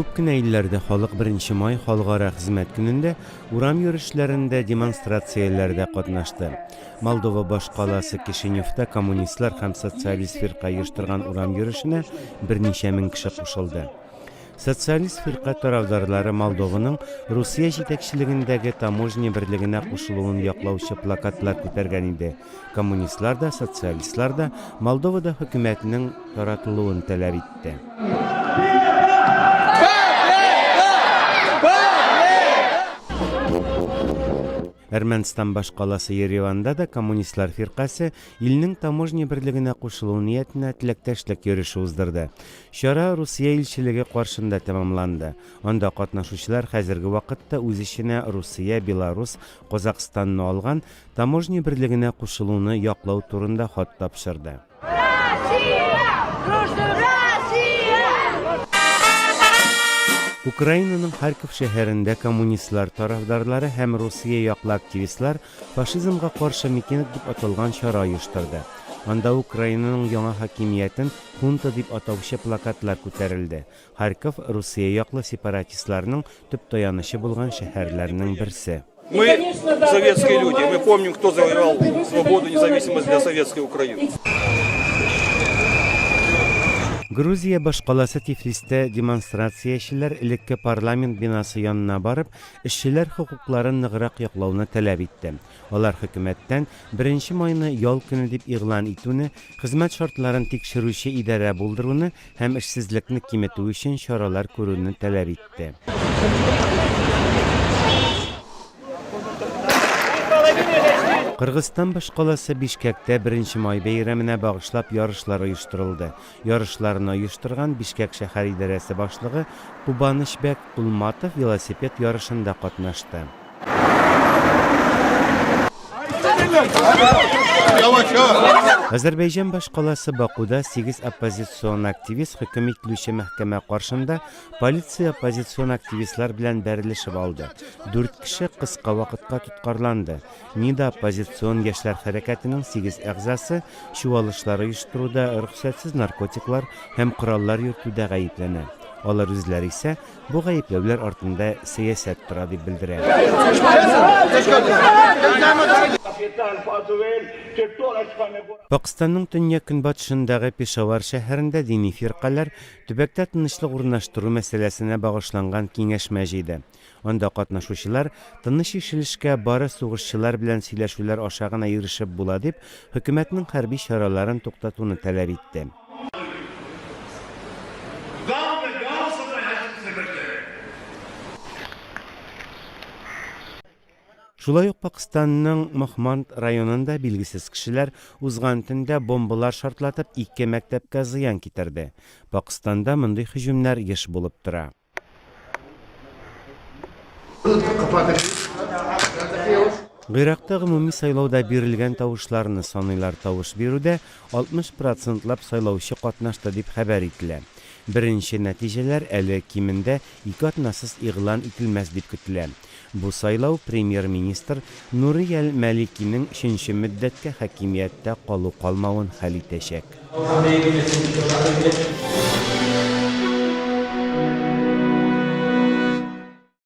Күп кенә илләрдә халык 1 май халыкара хезмәт көнендә урам йөрүшләрендә демонстрацияләрдә катнашты. Молдова башкаласы Кишиневта коммунистлар һәм социалист фирка оештырган урам йөрешенә 1000 кеше кушылды. Социалист фирка тарафдарлары Молдованың Русия җитәкчелегендәге таможня берлегенә кушылуын яклаучы плакатлар күтәргән иде. Коммунистлар да, социалистлар да Молдовада хөкүмәтенең таратылуын таләп итте. Әрмәнстан башкаласы Ереванда да коммунистлар фиркасы илнең таможня берлегенә кушылу ниятенә теләктәшлек йөреше уздырды. Чара Русия илчелеге каршында тәмамланды. Анда катнашучылар хәзерге вакытта үз иченә Русия, Беларус, Казакъстанны алган таможня берлегенә кушылуны яклау турында хат тапшырды. Украинаның Харьков шәһәрендә коммунистлар тарафдарлары һәм Русия яклы активистлар фашизмга каршы митинг дип аталган чара оештырды. Анда Украинаның яңа хакимиятен хунта дип атаучы плакатлар күтәрелде. Харьков Русия яклы сепаратистларның төп таянышы булган шәһәрләрнең берсе. Мы советские люди, мы помним, кто завоевал свободу и независимость для советской Украины. Грузия башкаласы Тифлистә демонстрациячеләр элекке парламент бинасы янына барып, эшчеләр хокукларын ныграк яклауны таләп итте. Алар хөкүмәттән 1 майны ял көне дип игълан итүне, хезмәт шартларын тикшерүче идарә булдыруны һәм эшсезлекне киметү өчен чаралар күрүне таләп итте. Кыргызстан башкаласы Бишкектә 1 май бәйрәменә багышлап ярышлар оештырылды. Ярышларны оештырган Бишкек шәһәр идарәсе башлыгы Кубанычбек Кулматов велосипед ярышында катнашты. Азәрбайҗан башкаласы Бакуда 8 оппозицион активист хөкем ителүче мәхкәмә каршында полиция оппозицион активистлар белән бәрелешеп алды. 4 кеше кыска вакытка тоткарланды. Нида оппозицион яшьләр хәрәкәтенең 8 әгъзасы чуалышлар оештыруда, рөхсәтсез наркотиклар һәм кораллар йөртүдә гаепләнә. Алар үзләре исә бу гаепләүләр артында сәясәт тора дип белдерә. Пакистанның төньяк көнбатышындагы Пешавар шәһәрендә дини фиркалар төбәктә тынычлык урнаштыру мәсьәләсенә багышланган киңәшмә җыйды. Анда катнашучылар тыныч ишелешкә бары сугышчылар белән сөйләшүләр аша гына ирешеп була дип, хөкүмәтнең хәрби чараларын туктатуны таләп итте. Шулай ук Пакистанның Махманд районында билгесез кешеләр узган төндә бомбалар шартлатып 2 мәктәпкә зыян китерде. Пакистанда мондый һөҗүмнәр еш булып тора. Гыйракта гомуми сайлауда бирелгән тавышларны саныйлар. Тавыш бирүдә 60%лап сайлаучы катнашты дип хәбәр ителә. Беренче нәтиҗәләр әле кимендә 2 атнасыз игълан ителмәс дип көтелә. Бу сайлау премьер-министр Нури әл-Мәликинең 3нче мөддәткә хакимияттә калу-калмавын хәл итәчәк.